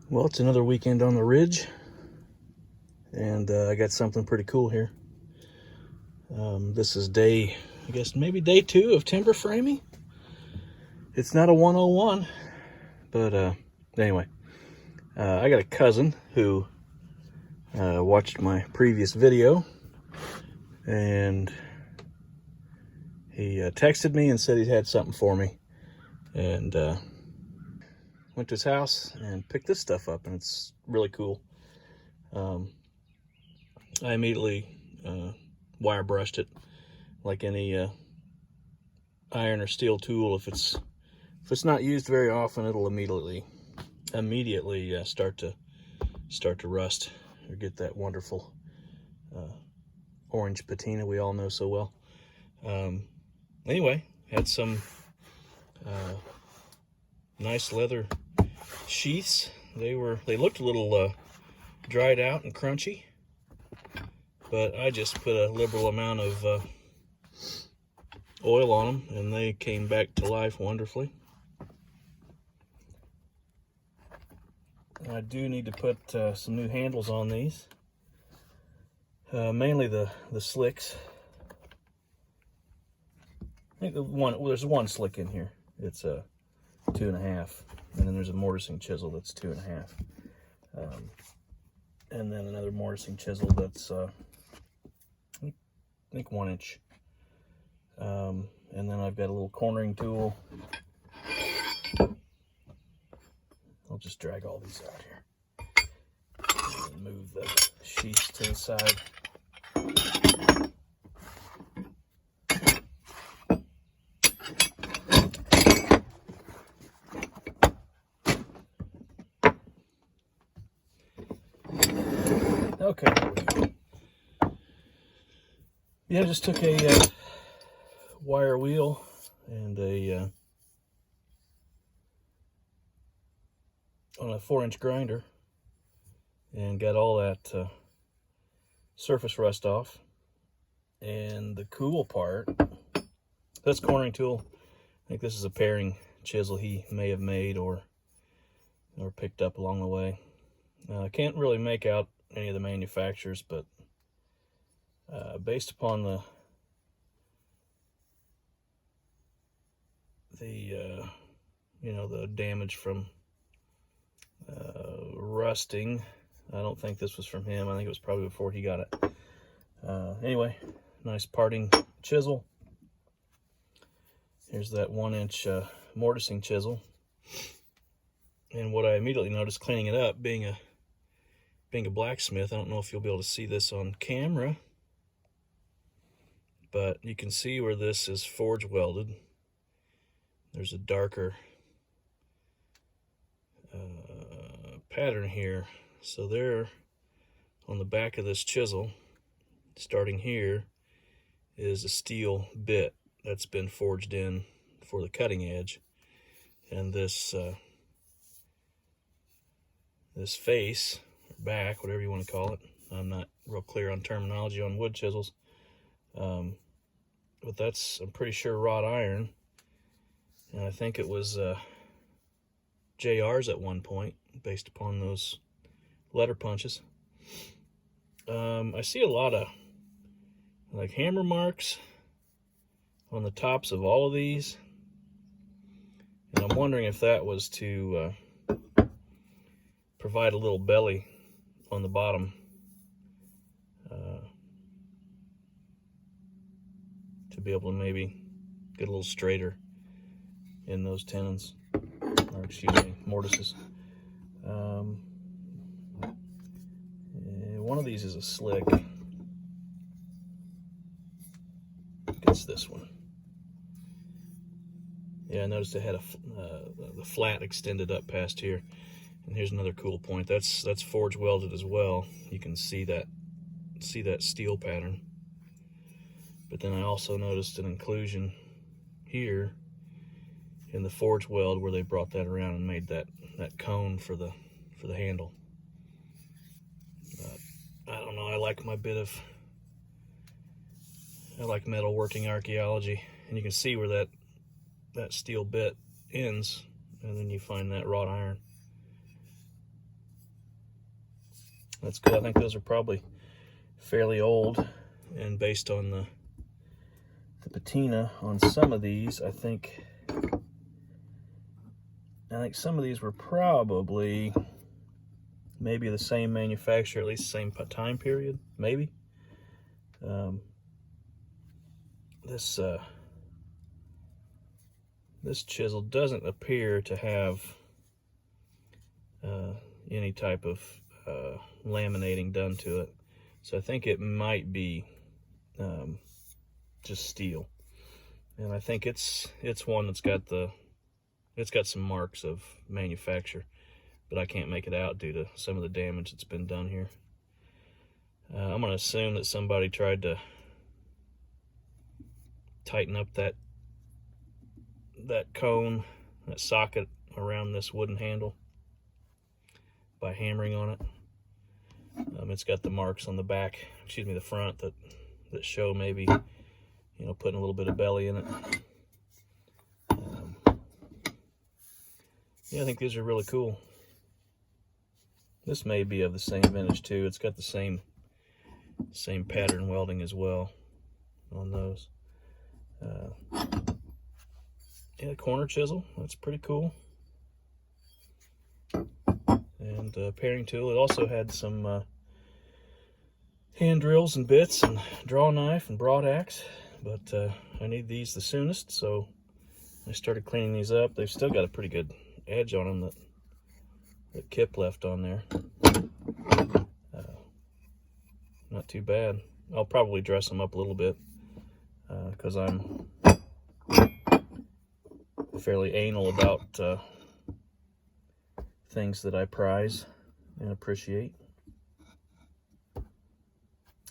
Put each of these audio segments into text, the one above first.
Well, it's another weekend on the ridge, and I got something pretty cool here. This is I guess maybe day 2 of timber framing. It's not a 101, but anyway, I got a cousin who watched my previous video, and he texted me and said he had something for me, and went to his house and picked this stuff up, and it's really cool. I immediately wire brushed it like any iron or steel tool. If it's not used very often, it'll immediately start to rust or get that wonderful orange patina we all know so well. Anyway, had some nice leather sheaths. They looked a little dried out and crunchy, but I just put a liberal amount of oil on them, and they came back to life wonderfully. I do need to put some new handles on these, mainly the slicks. I think there's one slick in here. It's a 2.5, and then there's a mortising chisel that's 2.5, and then another mortising chisel that's I think 1 inch. And then I've got a little cornering tool. I'll just drag all these out here and move the sheaths to the side. Okay, there we go. Yeah, I just took a wire wheel and on a 4-inch grinder, and got all that surface rust off. And the cool part, that's cornering tool. I think this is a paring chisel he may have made or picked up along the way. I can't really make out any of the manufacturers, but based upon the damage from rusting, I don't think this was from him. I think it was probably before he got it. Anyway, nice parting chisel. Here's that 1-inch mortising chisel. And what I immediately noticed cleaning it up, being a blacksmith, I don't know if you'll be able to see this on camera, but you can see where this is forge welded. There's a darker pattern here. So there, on the back of this chisel, starting here, is a steel bit that's been forged in for the cutting edge. And this face, or back, whatever you want to call it, I'm not real clear on terminology on wood chisels, but that's, I'm pretty sure, wrought iron. And I think it was JR's at one point, based upon those letter punches. I see a lot of like hammer marks on the tops of all of these, and I'm wondering if that was to provide a little belly on the bottom, to be able to maybe get a little straighter in those tenons, or excuse me, mortises. One of these is a slick. It's this one. Yeah, I noticed it had the flat extended up past here. And here's another cool point. That's forge welded as well. You can see that steel pattern. But then I also noticed an inclusion here in the forge weld where they brought that around and made that cone for the handle. I don't know. I like metalworking archaeology, and you can see where that steel bit ends, and then you find that wrought iron. That's good. I think those are probably fairly old, and based on the patina on some of these, I think some of these were probably maybe the same manufacturer, at least the same time period, maybe. This chisel doesn't appear to have any type of laminating done to it, so I think it might be just steel. And I think it's one that's got some marks of manufacture, but I can't make it out due to some of the damage that's been done here. I'm going to assume that somebody tried to tighten up that cone, that socket around this wooden handle by hammering on it. It's got the marks on the back, the front, that show maybe, putting a little bit of belly in it. Yeah, I think these are really cool. This may be of the same vintage too. It's got the same pattern welding as well on those. Yeah, corner chisel, that's pretty cool. And paring tool. It also had some hand drills and bits and draw knife and broad axe, but I need these the soonest, so I started cleaning these up. They've still got a pretty good edge on them that Kip left on there. Not too bad. I'll probably dress them up a little bit because I'm fairly anal about things that I prize and appreciate,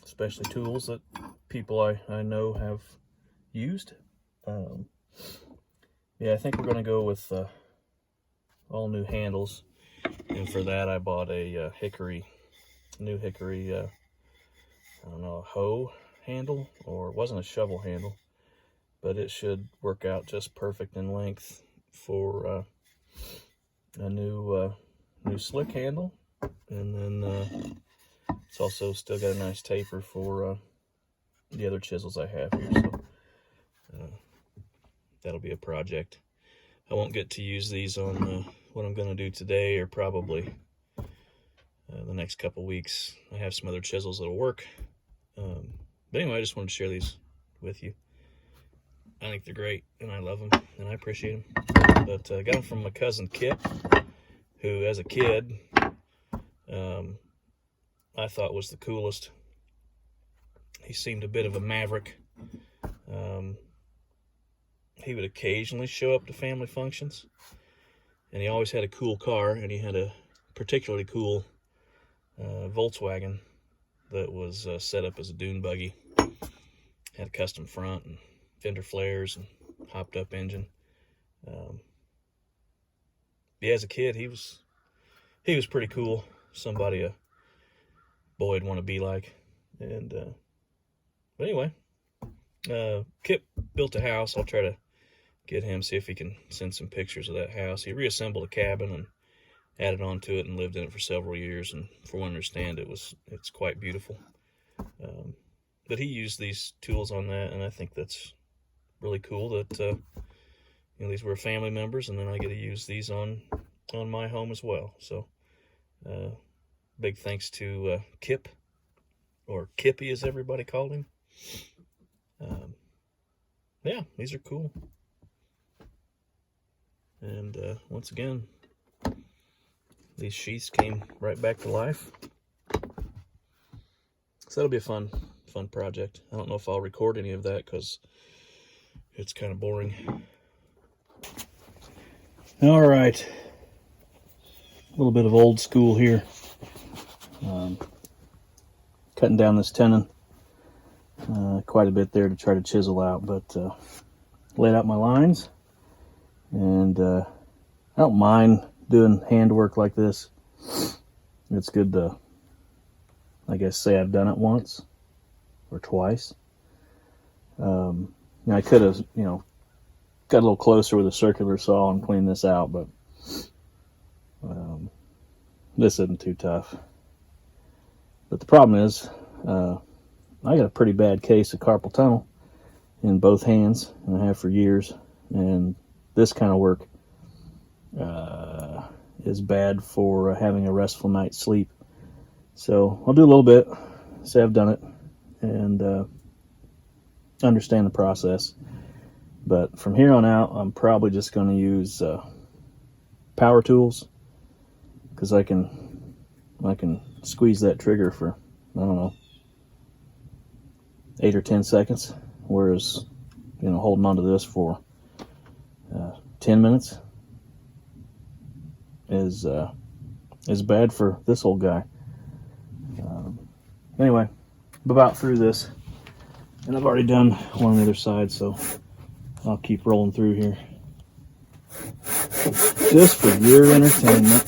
especially tools that people I know have used. Yeah, I think we're going to go with all new handles, and for that I bought a new hickory, I don't know, a hoe handle, or it wasn't a shovel handle, but it should work out just perfect in length for a new slick handle. And then it's also still got a nice taper for the other chisels I have here, so that'll be a project. I won't get to use these on what I'm going to do today, or probably the next couple weeks. I have some other chisels that'll work. But anyway, I just wanted to share these with you. I think they're great, and I love them, and I appreciate them. But I got them from my cousin Kip, who, as a kid, I thought was the coolest. He seemed a bit of a maverick. He would occasionally show up to family functions, and he always had a cool car, and he had a particularly cool Volkswagen that was set up as a dune buggy. Had a custom front and fender flares and hopped up engine. Yeah, as a kid, he was pretty cool. Somebody a boy would want to be like. And but anyway, Kip built a house. I'll try to get him, see if he can send some pictures of that house. He reassembled a cabin and added on to it and lived in it for several years, and from what I understand, it's quite beautiful. But he used these tools on that, and I think that's really cool that these were family members, and then I get to use these on my home as well. So big thanks to Kip, or Kippy as everybody called him. Yeah, these are cool. And once again, these sheaths came right back to life. So that'll be a fun project. I don't know if I'll record any of that because it's kind of boring. All right, a little bit of old school here. Cutting down this tenon quite a bit there to try to chisel out, but laid out my lines, and I don't mind doing handwork like this. It's good to, I guess, say I've done it once or twice. I could have, got a little closer with a circular saw and cleaned this out, but this isn't too tough. But the problem is, I got a pretty bad case of carpal tunnel in both hands, and I have for years. And this kind of work is bad for having a restful night's sleep. So I'll do a little bit, say I've done it, and understand the process. But from here on out, I'm probably just going to use power tools, because I can squeeze that trigger for, I don't know, 8 or 10 seconds, whereas, you know, holding onto this for 10 minutes is bad for this old guy. Anyway, I'm about through this, and I've already done one on the other side, so I'll keep rolling through here just for your entertainment.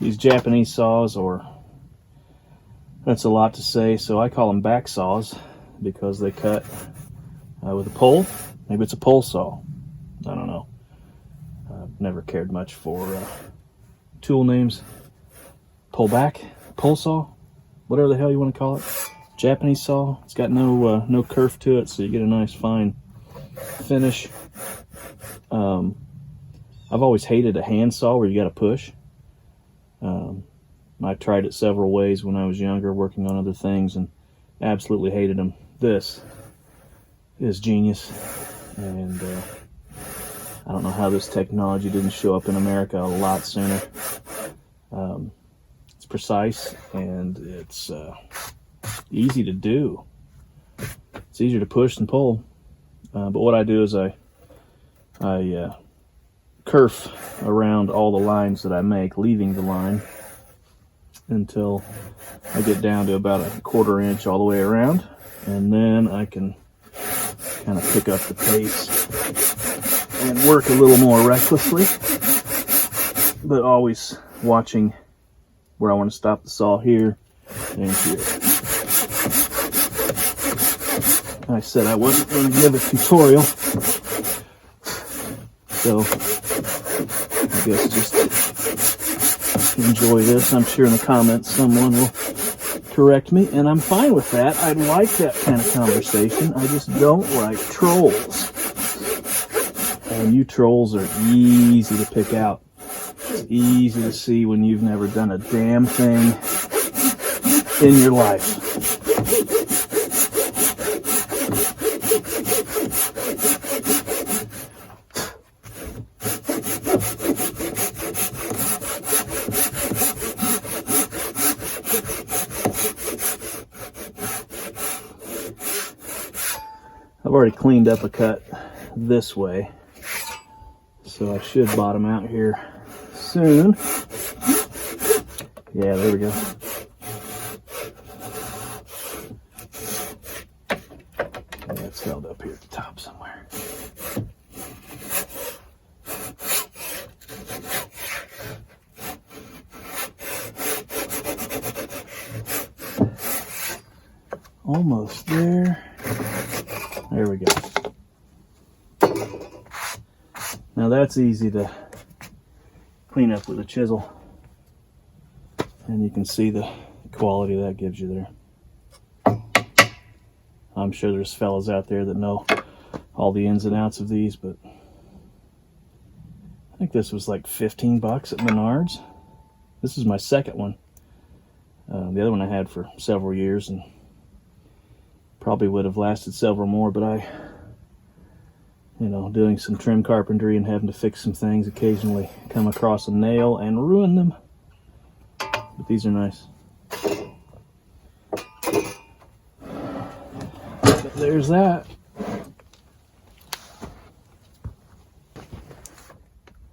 These Japanese saws, or that's a lot to say, so I call them back saws because they cut with a pole. Maybe it's a pole saw. I don't know. I've never cared much for tool names. Pull back, pole saw, whatever the hell you want to call it. Japanese saw. It's got no kerf to it, so you get a nice fine finish. I've always hated a hand saw where you got to push. I tried it several ways when I was younger, working on other things, and absolutely hated them. This is genius, and I don't know how this technology didn't show up in America a lot sooner. It's precise, and it's easy to do. It's easier to push than pull. But what I do is I kerf around all the lines that I make, leaving the line until I get down to about a 1/4 inch all the way around, and then I can kind of pick up the pace and work a little more recklessly, but always watching where I want to stop the saw here and here. I said I wasn't going to give a tutorial, so I guess just enjoy this. I'm sure in the comments someone will correct me, and I'm fine with that. I like that kind of conversation. I just don't like trolls. And you trolls are easy to pick out. It's easy to see when you've never done a damn thing in your life. I've already cleaned up a cut this way, so I should bottom out here soon. Yeah, there we go. Yeah, it's held up here at the top somewhere. Almost there. There we go. Now that's easy to clean up with a chisel, and you can see the quality that gives you there. I'm sure there's fellas out there that know all the ins and outs of these, but I think this was like 15 bucks at Menards. This is my second one. The other one I had for several years, and probably would have lasted several more, but I, doing some trim carpentry and having to fix some things, occasionally come across a nail and ruin them. But these are nice. But there's that.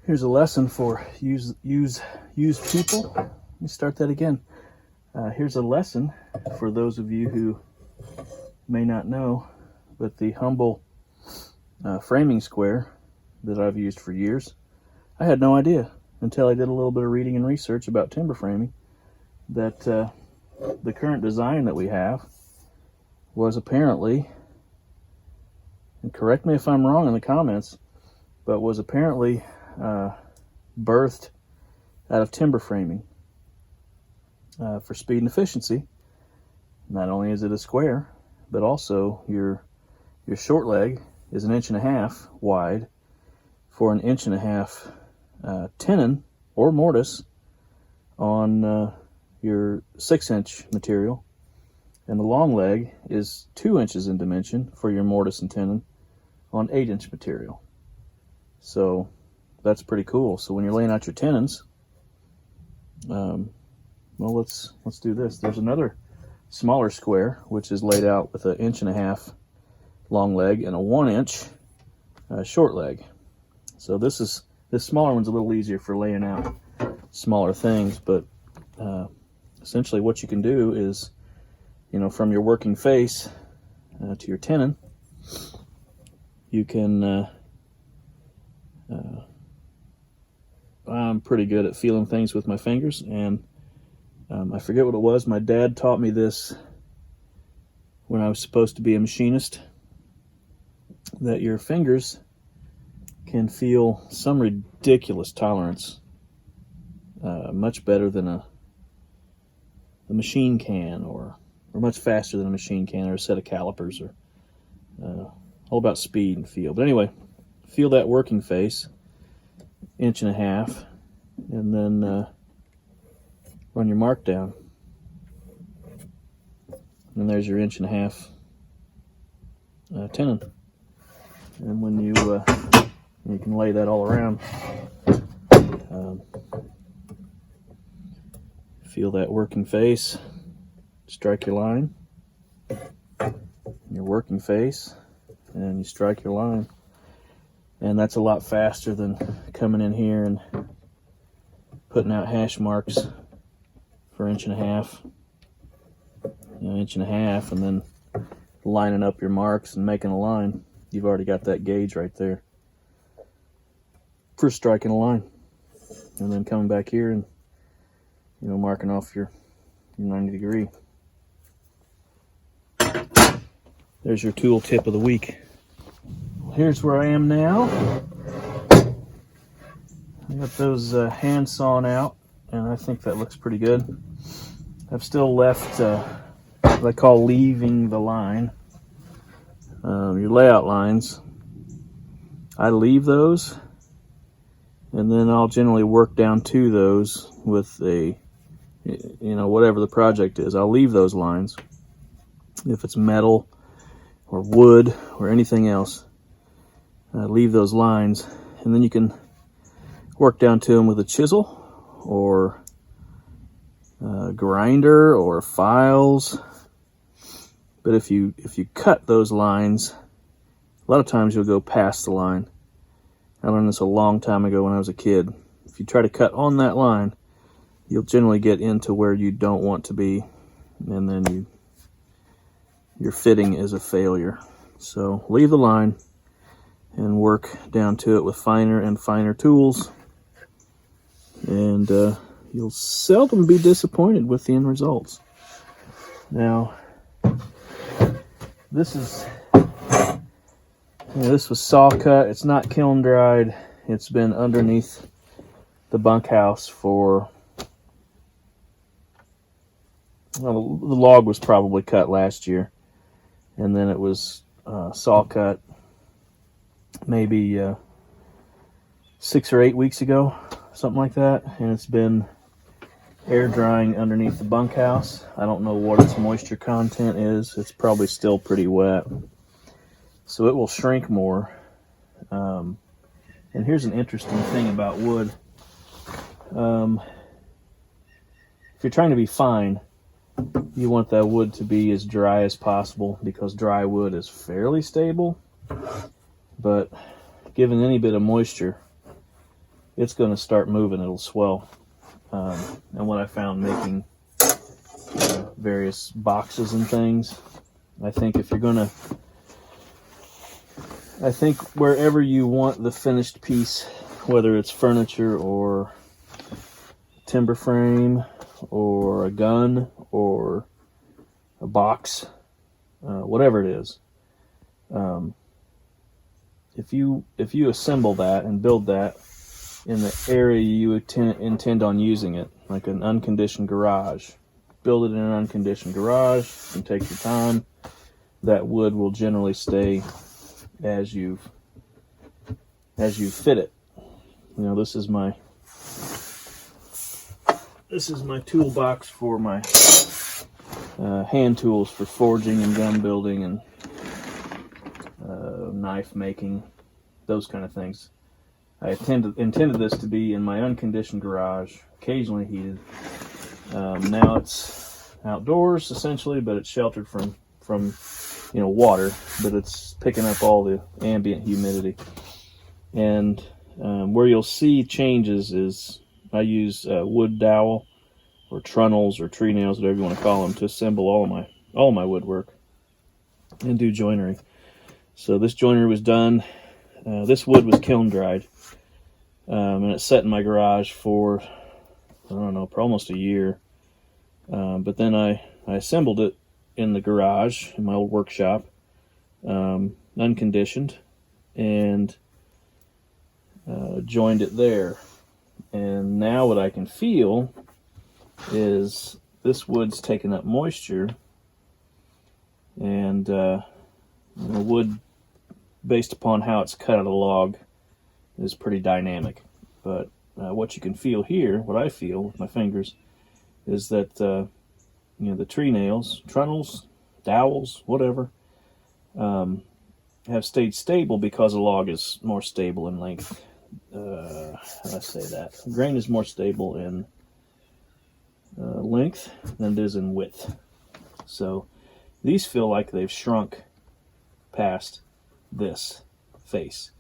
Here's a lesson for used people. Let me start that again. Here's a lesson for those of you who may not know, but the humble framing square that I've used for years, I had no idea until I did a little bit of reading and research about timber framing that the current design that we have was apparently, and correct me if I'm wrong in the comments, but was apparently birthed out of timber framing for speed and efficiency. Not only is it a square, but also your short leg is 1.5 inches wide for 1.5 inch tenon or mortise on your 6-inch material, and the long leg is 2 inches in dimension for your mortise and tenon on 8-inch material. So that's pretty cool. So when you're laying out your tenons, well, let's do this. There's another smaller square which is laid out with 1.5 inch long leg and a 1-inch short leg. So this smaller one's a little easier for laying out smaller things, but essentially what you can do is, from your working face to your tenon, you can I'm pretty good at feeling things with my fingers, and I forget what it was. My dad taught me this when I was supposed to be a machinist, that your fingers can feel some ridiculous tolerance, much better than a machine can, or much faster than a machine can, or a set of calipers, or all about speed and feel. But anyway, feel that working face, 1.5 inches, and then run your mark down, and there's your 1.5 inch tenon. And when you can lay that all around, feel that working face, strike your line, your working face, and you strike your line. And that's a lot faster than coming in here and putting out hash marks for 1.5 inches, and then lining up your marks and making a line. You've already got that gauge right there for striking a line, and then coming back here and marking off your 90 degree. There's your tool tip of the week. Here's where I am now. I got those hand sawn out, and I think that looks pretty good. I've still left what I call leaving the line. Your layout lines, I leave those, and then I'll generally work down to those with whatever the project is. I'll leave those lines. If it's metal or wood or anything else, leave those lines, and then you can work down to them with a chisel or a grinder or files. But if you cut those lines, a lot of times you'll go past the line. I learned this a long time ago when I was a kid. If you try to cut on that line, you'll generally get into where you don't want to be, and then your fitting is a failure. So leave the line and work down to it with finer and finer tools, and you'll seldom be disappointed with the end results. Now, this was saw cut. It's not kiln dried. It's been underneath the bunkhouse for, well, the log was probably cut last year, and then it was saw cut maybe 6 or 8 weeks ago, something like that, and it's been air drying underneath the bunkhouse. I don't know what its moisture content is. It's probably still pretty wet, so it will shrink more. And here's an interesting thing about wood. If you're trying to be fine, you want that wood to be as dry as possible, because dry wood is fairly stable, but given any bit of moisture, it's going to start moving. It'll swell. And what I found making various boxes and things, I think wherever you want the finished piece, whether it's furniture or timber frame or a gun or a box, whatever it is, if you assemble that and build that in the area you intend on using it, like an unconditioned garage. Build it in an unconditioned garage and take your time. That wood will generally stay as you fit it. You know, this is my toolbox for my hand tools for forging and gun building and knife making, those kind of things. I intended this to be in my unconditioned garage, occasionally heated. Now it's outdoors essentially, but it's sheltered from water, but it's picking up all the ambient humidity. And where you'll see changes is I use wood dowel or trunnels or tree nails, whatever you want to call them, to assemble all my woodwork and do joinery. So this joinery was done. This wood was kiln dried, and it sat in my garage for, I don't know, for almost a year. But then I assembled it in the garage, in my old workshop, unconditioned, and joined it there. And now what I can feel is this wood's taking up moisture, and the wood, based upon how it's cut out of the log, is pretty dynamic. But what you can feel here, what I feel with my fingers, is that the tree nails, trunnels, dowels, whatever, have stayed stable because the log is more stable in length. How do I say that? The grain is more stable in length than it is in width. So these feel like they've shrunk past this face,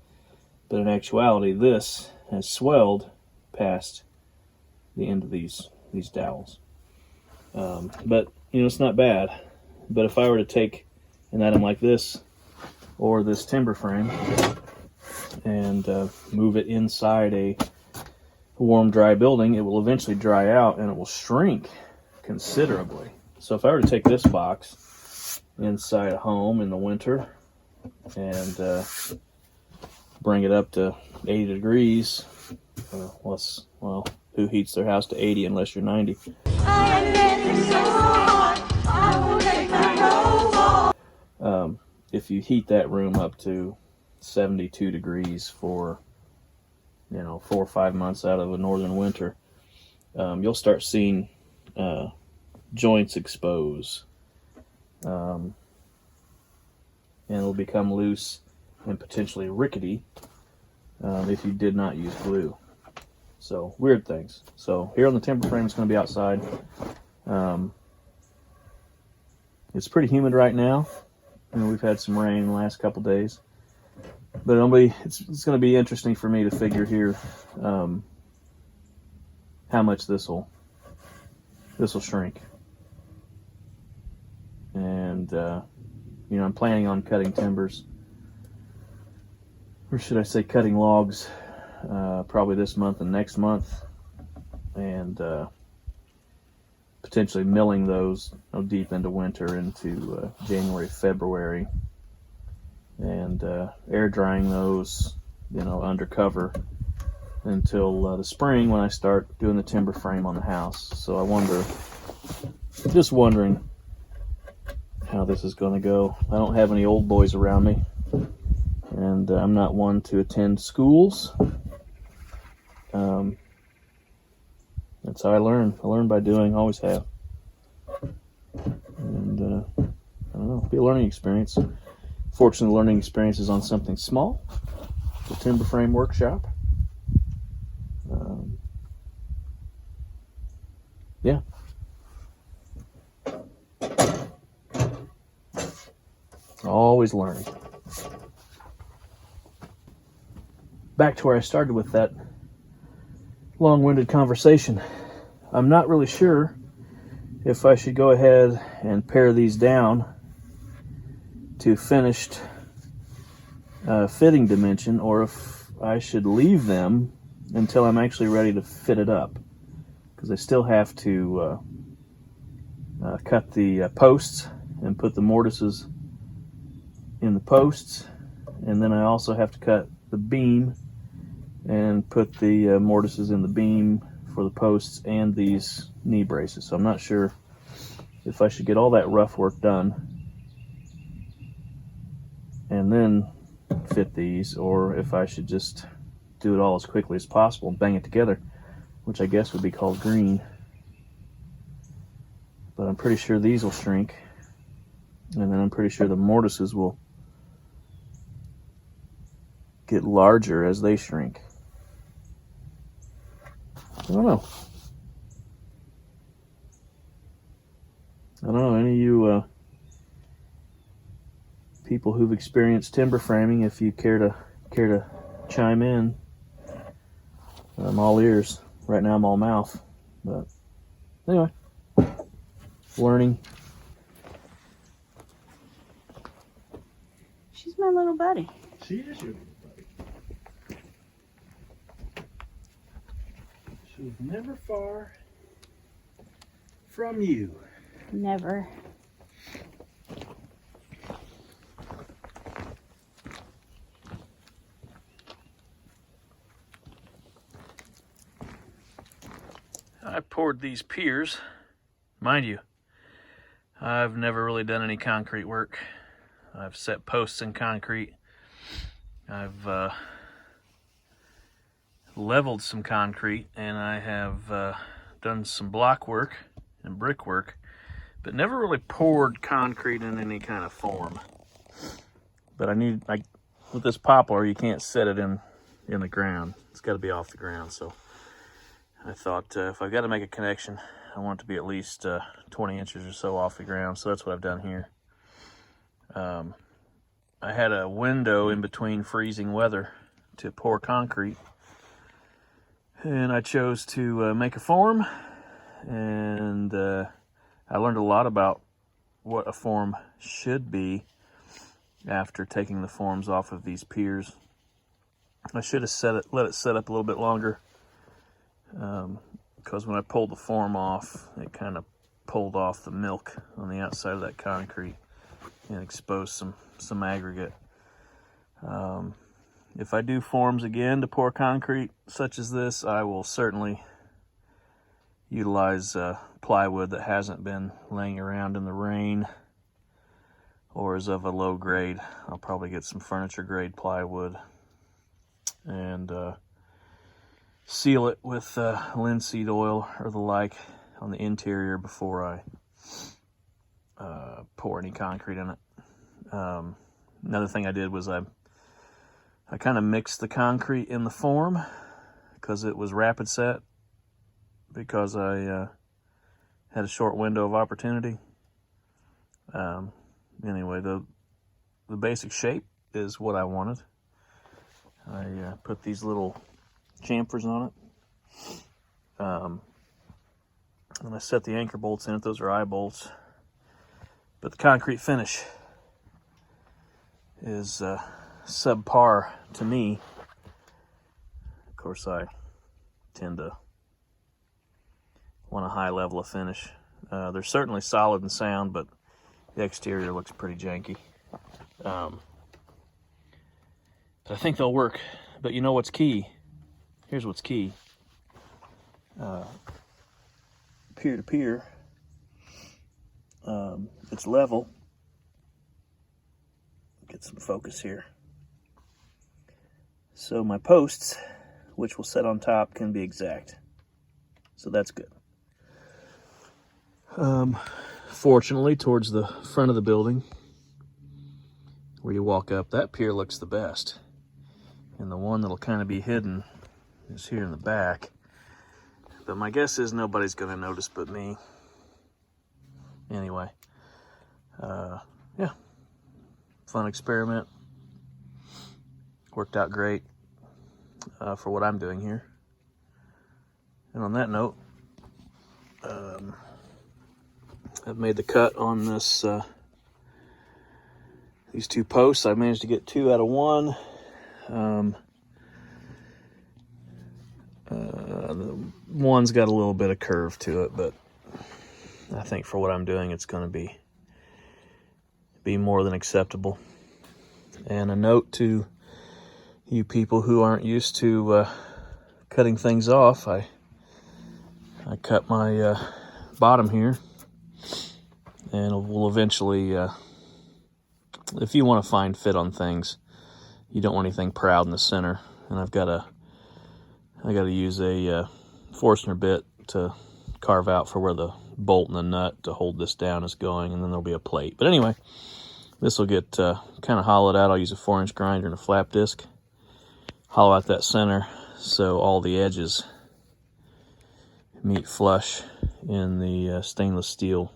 but in actuality this has swelled past the end of these dowels. But it's not bad. But if I were to take an item like this or this timber frame and move it inside a warm, dry building, it will eventually dry out and it will shrink considerably. So if I were to take this box inside a home in the winter and bring it up to 80 degrees, who heats their house to 80 unless you're 90? If you heat that room up to 72 degrees for 4 or 5 months out of a northern winter, you'll start seeing joints expose, and it'll become loose and potentially rickety if you did not use glue. So weird things. So here on the timber frame, it's going to be outside. It's pretty humid right now. We've had some rain in the last couple days, but it's going to be interesting for me to figure here how much this will shrink. And I'm planning on cutting timbers, or should I say cutting logs, probably this month and next month, and potentially milling those deep into winter, into January, February, and air drying those, under cover until the spring when I start doing the timber frame on the house. So just wondering how this is going to go. I don't have any old boys around me, and I'm not one to attend schools. That's how I learn. I learn by doing, always have. And I don't know, be a learning experience. Fortunately, the learning experience is on something small, the timber frame workshop. Yeah. Always learning. Back to where I started with that long-winded conversation. I'm not really sure if I should go ahead and pare these down to finished fitting dimension, or if I should leave them until I'm actually ready to fit it up, because I still have to cut the posts and put the mortises in the posts, and then I also have to cut the beam and put the mortises in the beam for the posts and these knee braces. So I'm not sure if I should get all that rough work done and then fit these, or if I should just do it all as quickly as possible and bang it together, which I guess would be called green. But I'm pretty sure these will shrink, and then I'm pretty sure the mortises will get larger as they shrink. I don't know. Any of you people who've experienced timber framing, if you care to chime in, I'm all ears. Right now I'm all mouth, but anyway, learning. She's my little buddy. She is your little buddy. She's never far from you. Never. I poured these piers. Mind you, I've never really done any concrete work. I've set posts in concrete. I've leveled some concrete, and I have done some block work and brick work, but never really poured concrete in any kind of form. But with this poplar, you can't set it in the ground. It's got to be off the ground. So I thought if I've got to make a connection, I want it to be at least 20 inches or so off the ground. So that's what I've done here. I had a window in between freezing weather to pour concrete, and I chose to make a form, and I learned a lot about what a form should be after taking the forms off of these piers. I should have let it set up a little bit longer, because when I pulled the form off, it kind of pulled off the milk on the outside of that concrete and exposed some aggregate. If I do forms again to pour concrete such as this, I will certainly utilize plywood that hasn't been laying around in the rain or is of a low grade. I'll probably get some furniture grade plywood and seal it with linseed oil or the like on the interior before I pour any concrete in it. Another thing I did was I kind of mixed the concrete in the form because it was rapid set, because I had a short window of opportunity. Anyway, the basic shape is what I wanted. I put these little chamfers on it. And I set the anchor bolts in it. Those are eye bolts. But the concrete finish is subpar to me. Of course, I tend to want a high level of finish. They're certainly solid and sound, but the exterior looks pretty janky. But I think they'll work. But you know what's key? Here's what's key. Pier to pier, it's level. Get some focus here. So my posts, which will set on top, can be exact. So that's good. Fortunately, towards the front of the building, where you walk up, that pier looks the best. And the one that'll kind of be hidden is here in the back. But my guess is nobody's going to notice but me. Anyway, yeah, fun experiment. Worked out great for what I'm doing here. And on that note, I've made the cut on this these two posts. I managed to get 2 out of 1. The one's got a little bit of curve to it, but I think for what I'm doing, it's going to be more than acceptable. And a note to you people who aren't used to cutting things off, I cut my bottom here, and we'll eventually, if you want to find fit on things, you don't want anything proud in the center. And I got to use a Forstner bit to carve out for where the bolt and the nut to hold this down is going, and then there'll be a plate. But anyway, this will get kind of hollowed out. I'll use a 4-inch grinder and a flap disc, hollow out that center so all the edges meet flush in the stainless steel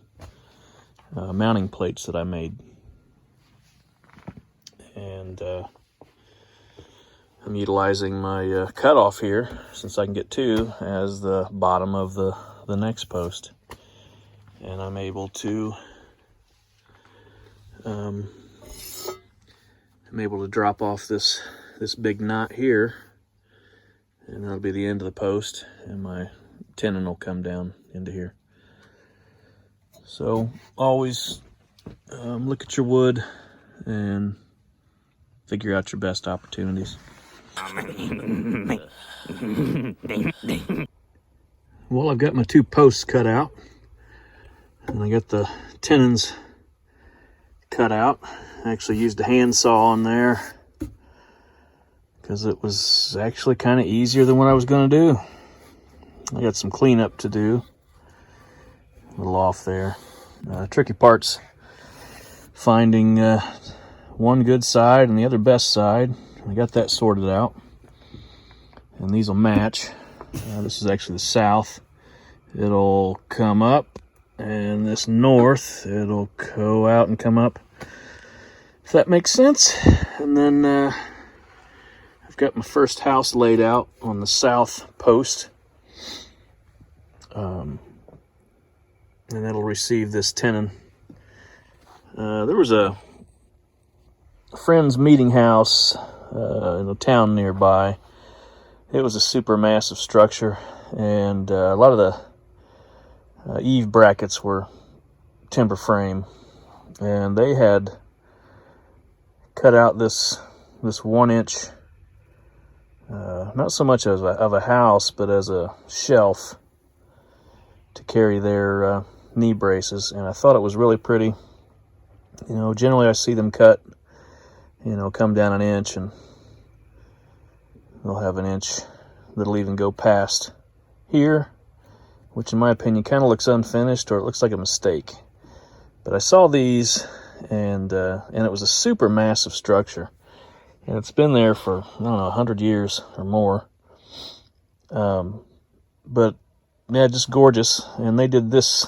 mounting plates that I made. And I'm utilizing my cutoff here, since I can get two, as the bottom of the next post. And I'm able to drop off this big knot here, and that'll be the end of the post, and my tenon will come down into here. So always look at your wood and figure out your best opportunities. Well, I've got my two posts cut out, and I got the tenons cut out. I actually used a handsaw on there because it was actually kind of easier than what I was going to do. I got some cleanup to do. A little off there. Tricky part's finding one good side and the other best side. I got that sorted out, and these will match. This is actually the south. It'll come up, and this north, it'll go out and come up, if that makes sense. And then I've got my first house laid out on the south post, and it'll receive this tenon. There was a friend's meeting house in a town nearby. It was a super massive structure, and a lot of the eave brackets were timber frame, and they had cut out this 1-inch, not so much of a house, but as a shelf to carry their knee braces, and I thought it was really pretty. You know, generally I see them cut, come down an inch, and they'll have an inch that'll even go past here, which in my opinion kind of looks unfinished, or it looks like a mistake. But I saw these, and it was a super massive structure, and it's been there for, I don't know, 100 years or more. But yeah, just gorgeous. And they did this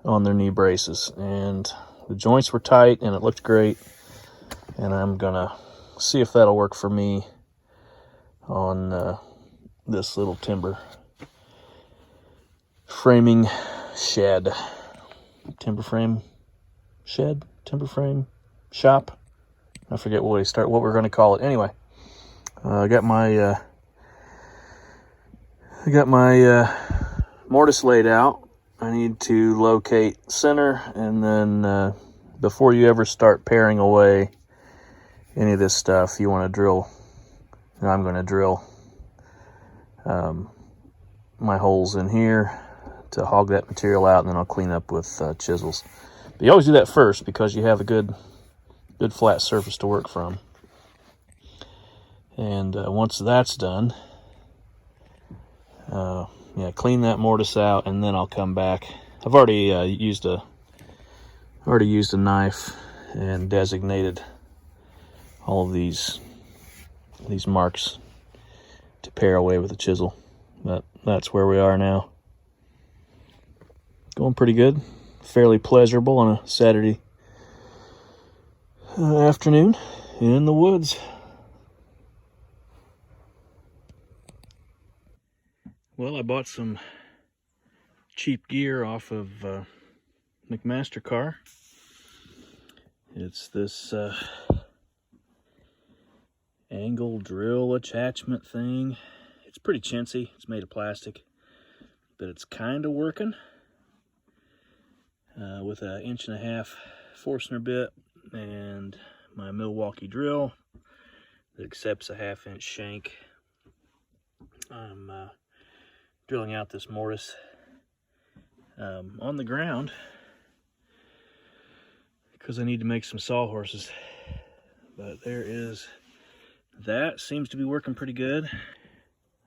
on their knee braces, and the joints were tight, and it looked great. And I'm gonna see if that'll work for me on this little timber framing shed. Timber frame shed? Timber frame shop? I forget what we're gonna call it. Anyway, I got my mortise laid out. I need to locate center, and then before you ever start paring away any of this stuff, you want to drill, and I'm going to drill my holes in here to hog that material out, and then I'll clean up with chisels. But you always do that first, because you have a good flat surface to work from. And once that's done, clean that mortise out, and then I'll come back. I've already used a knife and designated all of these marks to pare away with a chisel. But that's where we are now. Going pretty good. Fairly pleasurable on a Saturday afternoon in the woods. Well, I bought some cheap gear off of McMaster-Carr. It's this angle drill attachment thing. It's pretty chintzy. It's made of plastic, but it's kind of working. With an 1.5-inch Forstner bit and my Milwaukee drill. that accepts a 1/2-inch shank. I'm drilling out this mortise on the ground because I need to make some sawhorses. But there is that. Seems to be working pretty good.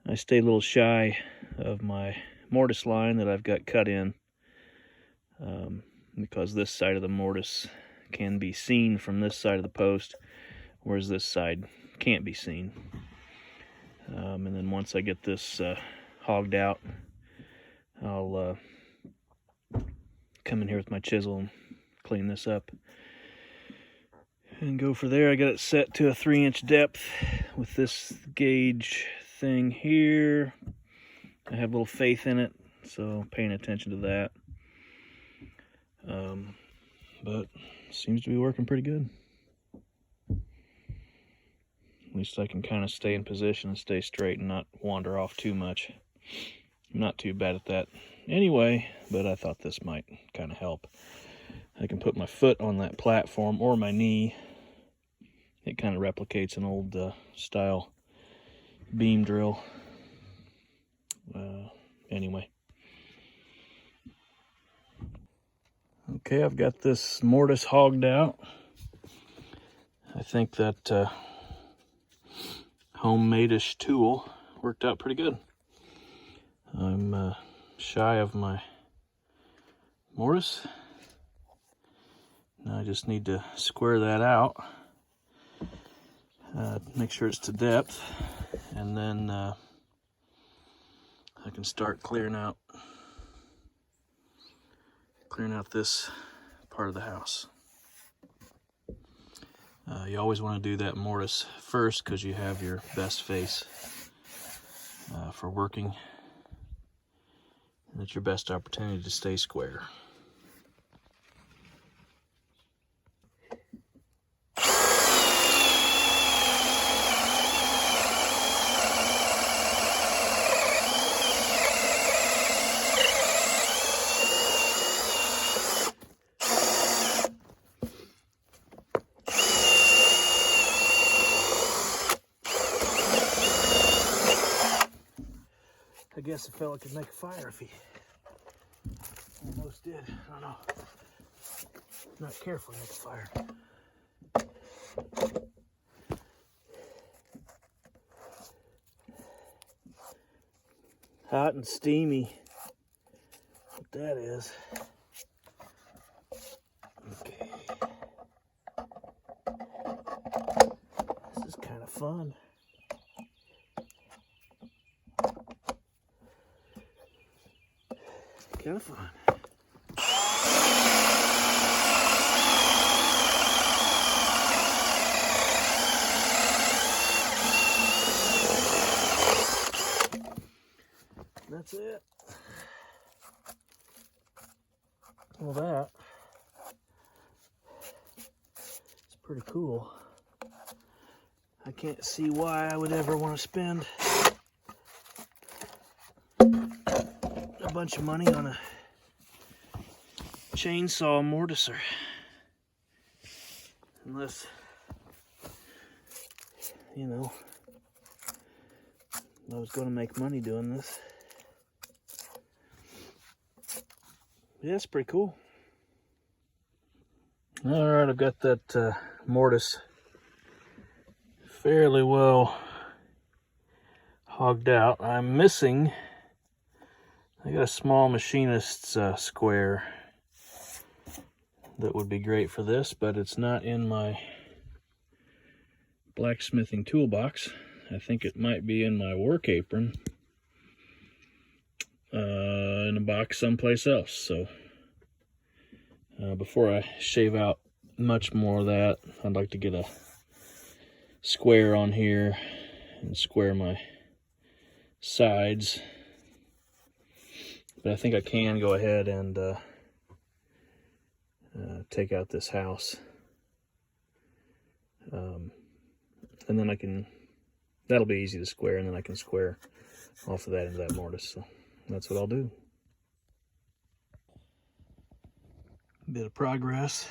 I stayed a little shy of my mortise line that I've got cut in because this side of the mortise can be seen from this side of the post, whereas this side can't be seen. And then once I get this hogged out, I'll come in here with my chisel and clean this up and go for there. I got it set to a 3-inch depth with this gauge thing here. I have a little faith in it, so paying attention to that. But seems to be working pretty good. At least I can kind of stay in position and stay straight and not wander off too much. I'm not too bad at that anyway, but I thought this might kind of help. I can put my foot on that platform or my knee. It kind of replicates an old style beam drill. Anyway. Okay, I've got this mortise hogged out. I think that homemade-ish tool worked out pretty good. I'm shy of my mortise. Now I just need to square that out, make sure it's to depth, and then I can start clearing out this part of the house. You always want to do that mortise first because you have your best face for working, and it's your best opportunity to stay square. I guess a fella could make a fire if he almost did. I don't know. Not careful, make a fire. Hot and steamy. What that is. Okay. This is kind of fun. Kind of fun. That's it. Well, that is pretty cool. I can't see why I would ever want to spend a bunch of money on a chainsaw mortiser unless, you know, I was going to make money doing this. Yeah, it's pretty cool. All right, I've got that mortise fairly well hogged out. I'm missing, I got a small machinist's square that would be great for this, but it's not in my blacksmithing toolbox. I think it might be in my work apron in a box someplace else. So before I shave out much more of that, I'd like to get a square on here and square my sides. But I think I can go ahead and take out this house. And then I can, that'll be easy to square, and then I can square off of that into that mortise. So that's what I'll do. Bit of progress.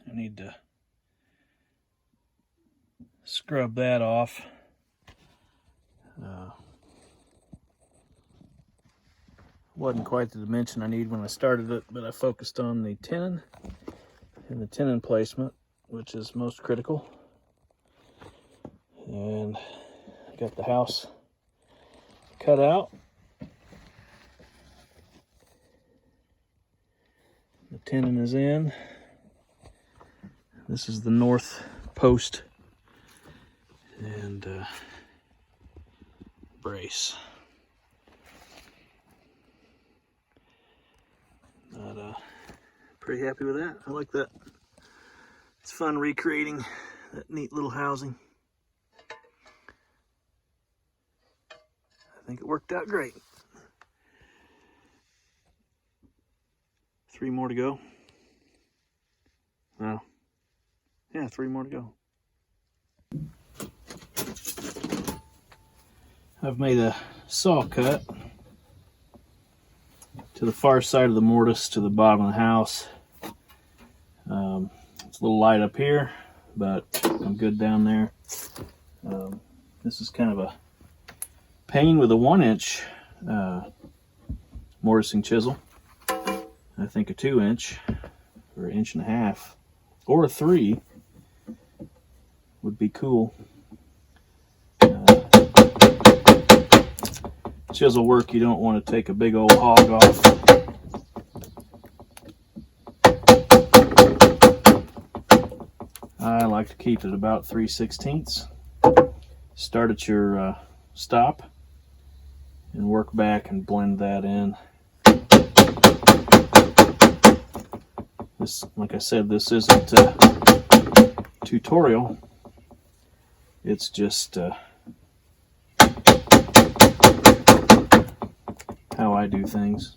I need to scrub that off. Wasn't quite the dimension I need when I started it, but I focused on the tenon and the tenon placement, which is most critical. And I got the house cut out. The tenon is in. This is the north post and brace. But pretty happy with that. I like that. It's fun recreating that neat little housing. I think it worked out great. 3 more to go. Well, yeah, 3 more to go. I've made a saw cut to the far side of the mortise to the bottom of the house. It's a little light up here, but I'm good down there. This is kind of a pain with a 1-inch mortising chisel. I think a 2-inch or 1.5 inches or a 3 would be cool. Chisel work, you don't want to take a big old hog off. I like to keep it about 3/16. Start at your stop and work back and blend that in. This, like I said, this isn't a tutorial. It's just how I do things.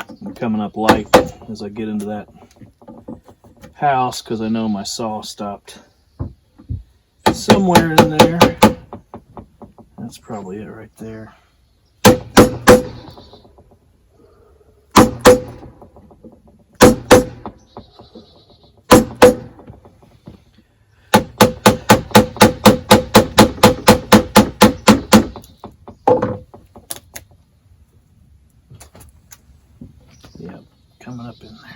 I'm coming up light as I get into that house because I know my saw stopped somewhere in there. That's probably it right there. Yep, coming up in there.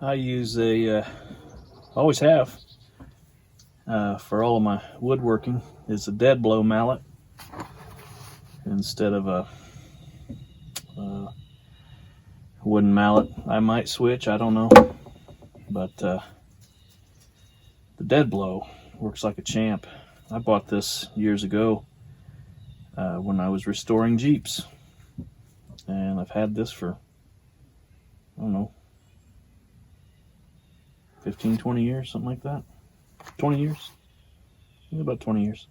I use always have, for all of my woodworking, is a dead blow mallet instead of a wooden mallet. I might switch, I don't know, but the dead blow works like a champ. I bought this years ago when I was restoring Jeeps, and I've had this for, I don't know, 15, 20 years, something like that. 20 years? I think about 20 years.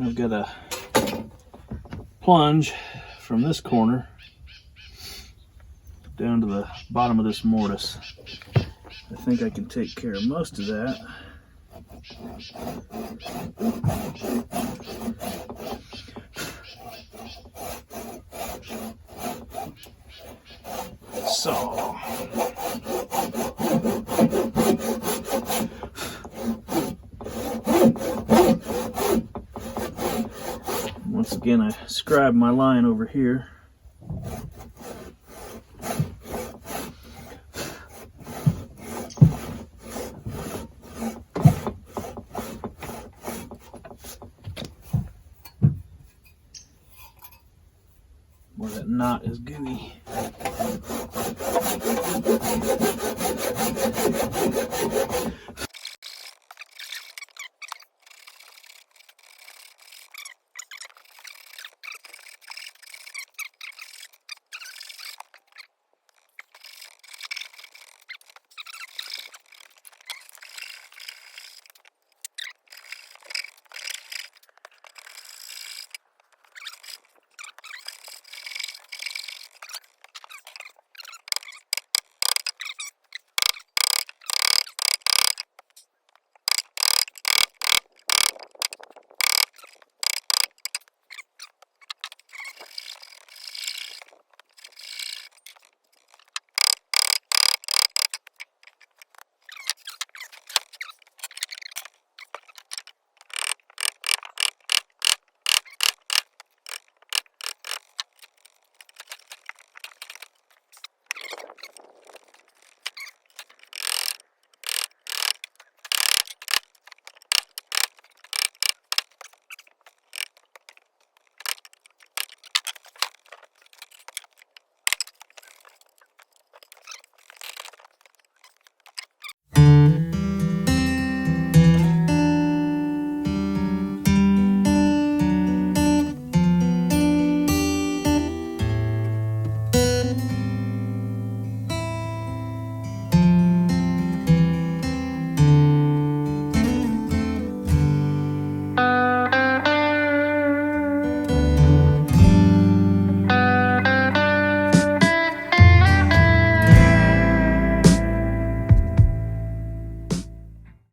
I've got a plunge from this corner down to the bottom of this mortise. I think I can take care of most of that. So, once again, I scribe my line over here. Where that knot is gooey.